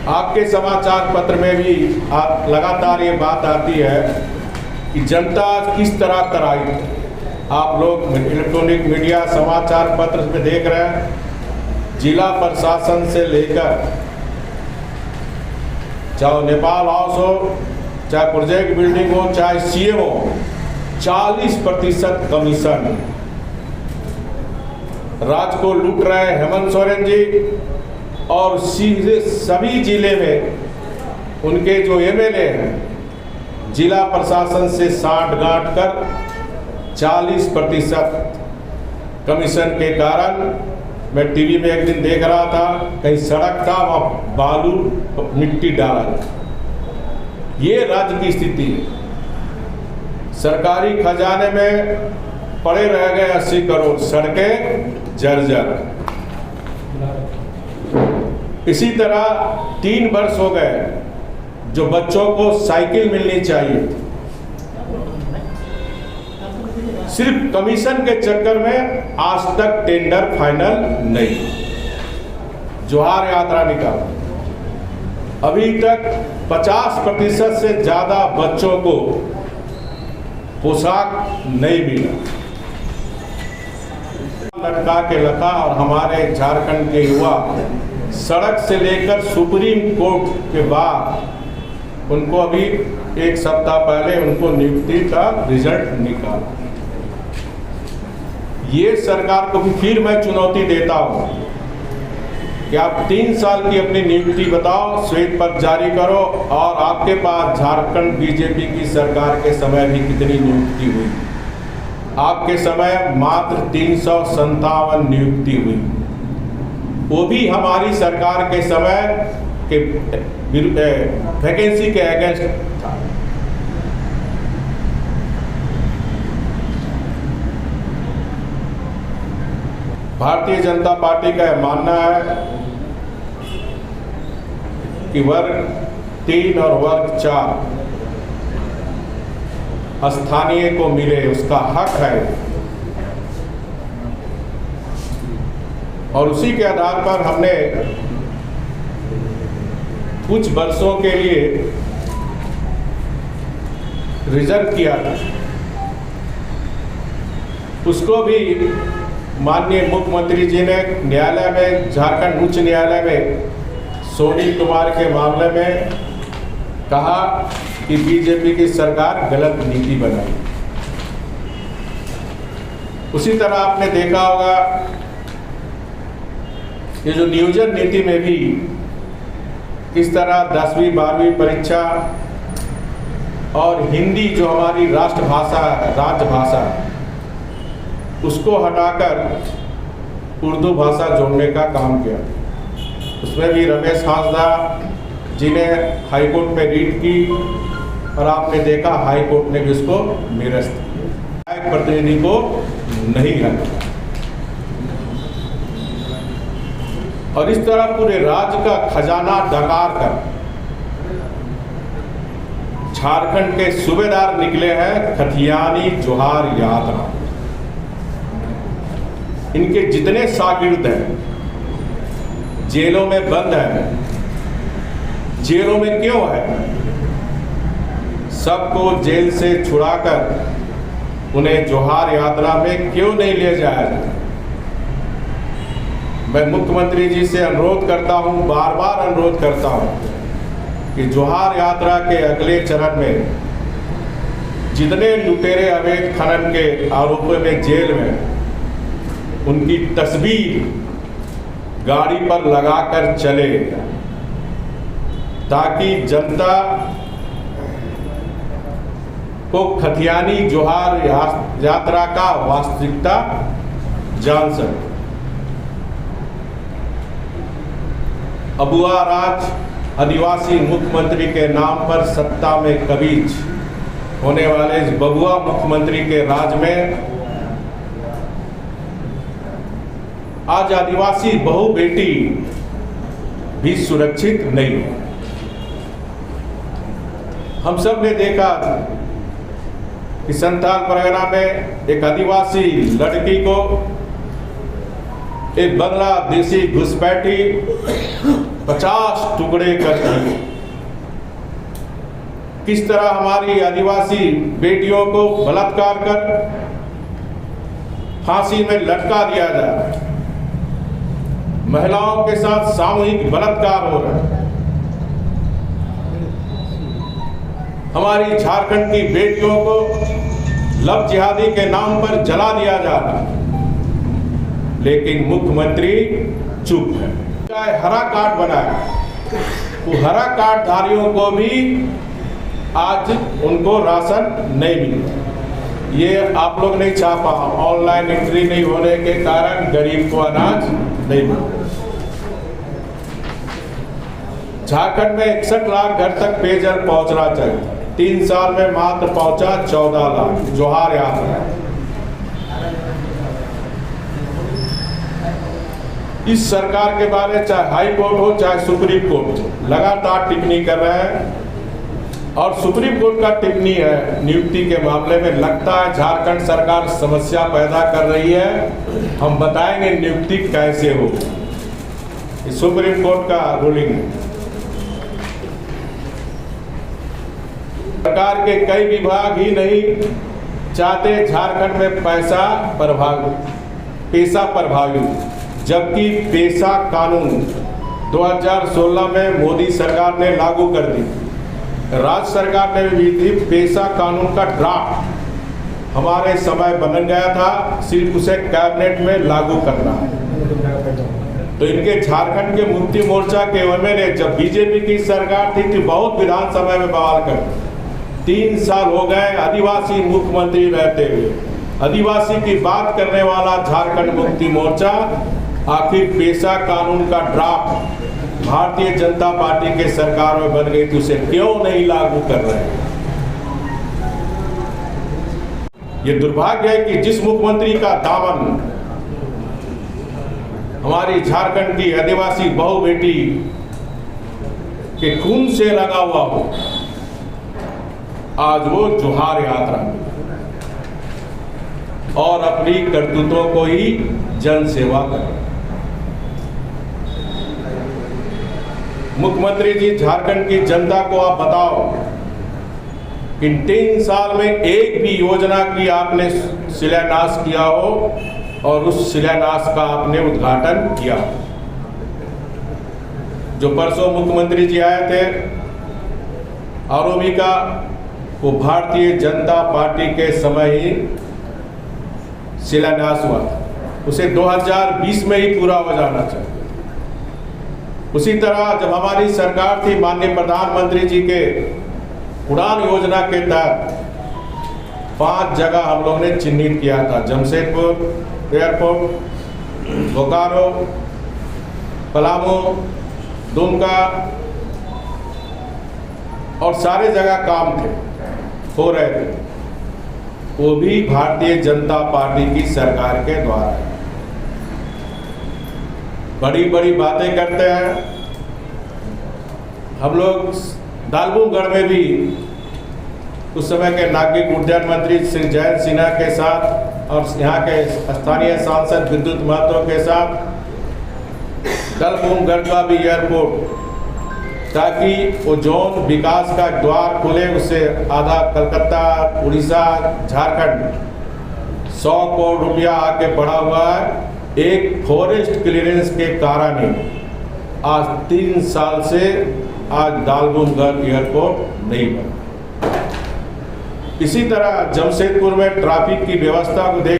आपके समाचार पत्र में भी लगातार ये बात आती है कि जनता किस तरह तराई। आप लोग इलेक्ट्रॉनिक मीडिया समाचार पत्र में देख रहे हैं, जिला प्रशासन से लेकर चाहे नेपाल हाउस हो, चाहे प्रोजेक्ट बिल्डिंग हो, चाहे सीएम हो, 40% कमीशन। राज्य को लूट रहे हैं हेमंत सोरेन जी, और सीधे सभी जिले में उनके जो एमएलए हैं जिला प्रशासन से साठ-गांठ कर 40% कमीशन के कारण, मैं टीवी में एक दिन देख रहा था, कहीं सड़क था वहाँ बालू मिट्टी डाला। ये राज्य की स्थिति है। सरकारी खजाने में पड़े रह गए 80 करोड़, सड़कें जर्जर। इसी तरह 3 वर्ष हो गए जो बच्चों को साइकिल मिलनी चाहिए, सिर्फ कमीशन के चक्कर में आज तक टेंडर फाइनल नहीं। जोहार यात्रा निकाला, अभी तक 50% से ज्यादा बच्चों को पोशाक नहीं मिला। लटका के लखा, और हमारे झारखंड के युवा सड़क से लेकर सुप्रीम कोर्ट के बाद उनको अभी 1 सप्ताह पहले उनको नियुक्ति का रिजल्ट निकाला। ये सरकार को भी फिर मैं चुनौती देता हूं कि आप 3 साल की अपनी नियुक्ति बताओ, श्वेत पत्र जारी करो, और आपके पास झारखंड बीजेपी की सरकार के समय भी कितनी नियुक्ति हुई? आपके समय मात्र 357 नियुक्ति हुई, वो भी हमारी सरकार के समय के वैकेंसी के अगेंस्ट था। भारतीय जनता पार्टी का यह मानना है कि वर्ग 3 और वर्ग 4 स्थानीय को मिले, उसका हक है, और उसी के आधार पर हमने कुछ वर्षों के लिए रिजर्व किया था। उसको भी माननीय मुख्यमंत्री जी ने न्यायालय में, झारखंड उच्च न्यायालय में सोनी कुमार के मामले में कहा कि बीजेपी की सरकार गलत नीति बनाई। उसी तरह आपने देखा होगा ये जो नियोजन नीति में भी किस तरह 10वीं 12वीं परीक्षा और हिंदी जो हमारी राष्ट्रभाषा है, राजभाषा, उसको हटाकर उर्दू भाषा जोड़ने का काम किया। उसमें भी रमेश हांसदा जी ने हाईकोर्ट में रीट की, और आपने देखा हाईकोर्ट ने भी उसको निरस्त किया, एक प्रतिनिधि को नहीं हटाया। और इस तरह पूरे राज्य का खजाना डकार कर झारखंड के सूबेदार निकले हैं खथियानी जोहार यात्रा। इनके जितने शागिर्द हैं जेलों में बंद हैं। जेलों में क्यों है? सबको जेल से छुड़ाकर उन्हें जोहार यात्रा में क्यों नहीं ले जाया जाता? मैं मुख्यमंत्री जी से अनुरोध करता हूं, बार बार अनुरोध करता हूं कि जोहार यात्रा के अगले चरण में जितने लुटेरे अवैध खनन के आरोपों में जेल में, उनकी तस्वीर गाड़ी पर लगाकर चले, ताकि जनता को खथियानी जोहार यात्रा का वास्तविकता जान सके। अबुआ राज आदिवासी मुख्यमंत्री के नाम पर सत्ता में कबीज होने वाले इस बबुआ मुख्यमंत्री के राज में आज आदिवासी बहु बेटी भी सुरक्षित नहीं है। हम सब ने देखा कि संथाल परगना में एक आदिवासी लड़की को एक बांग्लादेशी घुसपैठी 50 टुकड़े कर दिए। किस तरह हमारी आदिवासी बेटियों को बलात्कार कर फांसी में लटका दिया जाए, महिलाओं के साथ सामूहिक बलात्कार हो रहा है, हमारी झारखंड की बेटियों को लव जिहादी के नाम पर जला दिया जा रहा है, लेकिन मुख्यमंत्री चुप है। हरा कार्ड बनाया, वो हरा कार्ड धारियों को भी आज उनको राशन नहीं मिला। ये आप लोग नहीं छापा, ऑनलाइन एंट्री नहीं होने के कारण गरीब को अनाज नहीं मिला। झारखंड में 61 लाख घर तक पेयजल पहुंचना चाहिए, 3 साल में मात्र पहुंचा 14 लाख। जोहार यात्रा। इस सरकार के बारे में चाहे हाई कोर्ट हो चाहे सुप्रीम कोर्ट हो, लगातार टिप्पणी कर रहे हैं, और सुप्रीम कोर्ट का टिप्पणी है नियुक्ति के मामले में। लगता है झारखंड सरकार समस्या पैदा कर रही है। हम बताएंगे नियुक्ति कैसे हो, सुप्रीम कोर्ट का रूलिंग है। सरकार के कई विभाग ही नहीं चाहते झारखंड में पेशा प्रभावित, जबकि पेशा कानून 2016 में मोदी सरकार ने लागू कर दी। राज्य सरकार ने भी पेशा कानून का ड्राफ्ट हमारे समय बन गया था, सिर्फ उसे कैबिनेट में लागू करना है। तो इनके झारखंड के मुक्ति मोर्चा के एमएलए जब बीजेपी की सरकार थी तो बहुत विधानसभा में बवाल करते। 3 साल हो गए आदिवासी मुख्यमंत्री रहते हुए, आदिवासी की बात करने वाला झारखंड मुक्ति मोर्चा आखिर पेशा कानून का ड्राफ्ट भारतीय जनता पार्टी के सरकार में बन गई तो उसे क्यों नहीं लागू कर रहे हैं? ये दुर्भाग्य है कि जिस मुख्यमंत्री का दामन हमारी झारखंड की आदिवासी बहु बेटी के खून से लगा हुआ हो, आज वो जोहार यात्रा और अपनी करतूतों को ही जन सेवा कर। मुख्यमंत्री जी, झारखंड की जनता को आप बताओ कि 3 साल में एक भी योजना की आपने शिलान्यास किया हो और उस शिलान्यास का आपने उद्घाटन किया। जो परसों मुख्यमंत्री जी आए थे आरओबी का, वो भारतीय जनता पार्टी के समय ही शिलान्यास हुआ था, उसे 2020 में ही पूरा हो जाना चाहिए। उसी तरह जब हमारी सरकार थी, माननीय प्रधानमंत्री जी के उड़ान योजना के तहत 5 जगह हम लोग ने चिन्हित किया था, जमशेदपुर एयरपोर्ट, बोकारो, पलामू, दुमका, और सारे जगह काम थे, हो रहे थे, वो भी भारतीय जनता पार्टी की सरकार के द्वारा है। बड़ी बड़ी बातें करते हैं हम लोग। दालबूगढ़ में भी उस समय के नागरिक उड्डयन मंत्री श्री जयंत सिन्हा के साथ और यहाँ के स्थानीय सांसद विद्युत महतो के साथ दालबूगढ़ का भी एयरपोर्ट, ताकि वो जोन विकास का द्वार खुले, उससे आधा कलकत्ता, उड़ीसा, झारखंड 100 करोड़ रुपया आके बढ़ा हुआ है। एक फॉरेस्ट क्लियरेंस के कारण ही आज 3 साल से आज दालबूगढ़ एयरपोर्ट नहीं बना। इसी तरह जमशेदपुर में ट्रैफिक की व्यवस्था को देख